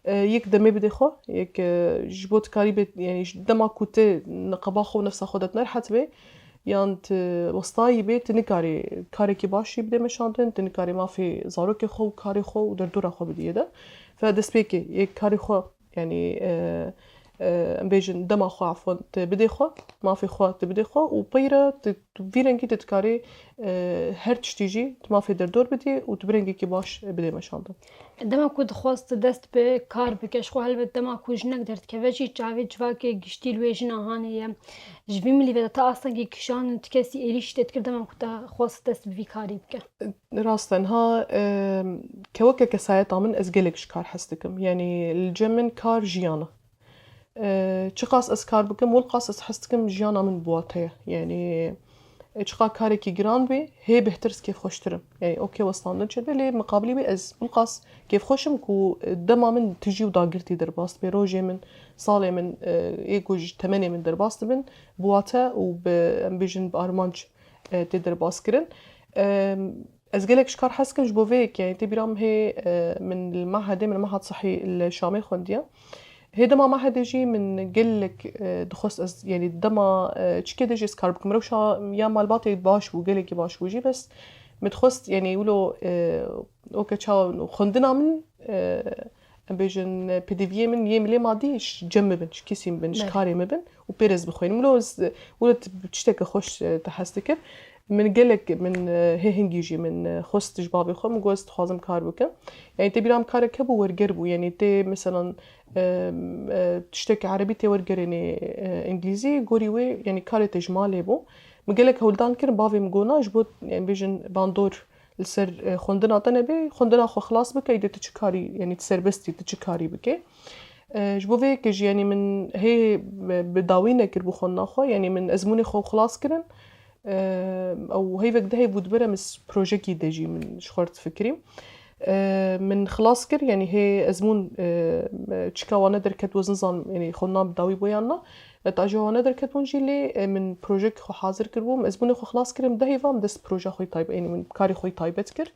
يك دمي بدي خو يك جبوت كاري بيت يعني دما كوتي نقبا خو نفسها خودت نرحت بي يانت وسطاي بيت تنكاري كاري كي باشي بدي مشاندن تنكاري ما في زاروكي خو كاري خو ودردورا خو بدي يدا فدسبيكي يك كاري خو يعني امبيجن دما خو عفوا تبدي خو ما في خو تبدي خو وبيرا تفيرنكي تتكاري هر تشتيجي ما في دردور بدي وتبرنكي كي باش بدي مشاندن دما کو دخواست دست به کار بکش خو هلبت دما کو جنک درد که وجی چاوی جواکه گشتی لویجنا هانیه جوی ملی و تا اصلا کی کشان تکسی ایریش تت کرد دما کو دخواست دست به کاری بکه راستن ها كوكا كسايت من ازقلك شكار حستكم يعني الجمن كار جيانا چقاس از کار بکم والقاس از حستكم جيانا من بواتيه يعني چقا كاري كي جران بي هي بهترس كيف خوشترم يعني اوكي وصلنا نشد لي مقابلي بي از والقاس كيف خوشم كو دما من تجي وداقرتي درباست بروجي من صالي من ايجوج 8 من درباست من بواتا وبامبيجن بارمانج تدر باسكرن از قالك شكار حسكن جبوفيك يعني تبيرام هي من المعهد من المعهد صحي الشامي خونديا هي دما معهد يجي من قلك دخص از يعني دما تشكي دجي سكاربك مروشا يا مال باطي باش وقلك باش وجي بس متخص يعني يقولوا اوكي تشاو خوندنا من بيجن بيديفيه من يملي ماديش جنب بنش كيسي بنش كاري مبن وبيرز بخوين ملوز ولت بتشتكي خوش تحستكر من قلك من هي هنجيجي من خست جبابي خو من جوست خازم كار بكم يعني تبيرام كارك كبو ورقربو يعني تي مثلا تشتكي عربي تي ورقريني انجليزي قوري وي يعني كاري تجمالي بو مقلك هولدان كر بافي مقونا جبوت يعني بيجن باندور السر خوندنا تنبي خوندنا خو خلاص بك يدي تشكاري يعني تسربستي تشكاري بك جبوفي كج يعني من هي بداوينا كربو خونا خو يعني من ازموني خو خلاص كرن او هي وقت هي بودبره مس بروجيكي دجي من شخورت فكري من خلاص كر يعني هي ازمون تشكا وانا دركت وزنزان يعني خونا بداوي بويانا تاجي وانا دركت ونجيلي من بروجيك خو حاضر كربو ازموني خو خلاص كرم ده هيفام دست بروجا خوي طيب يعني من كاري خوي طيبت كر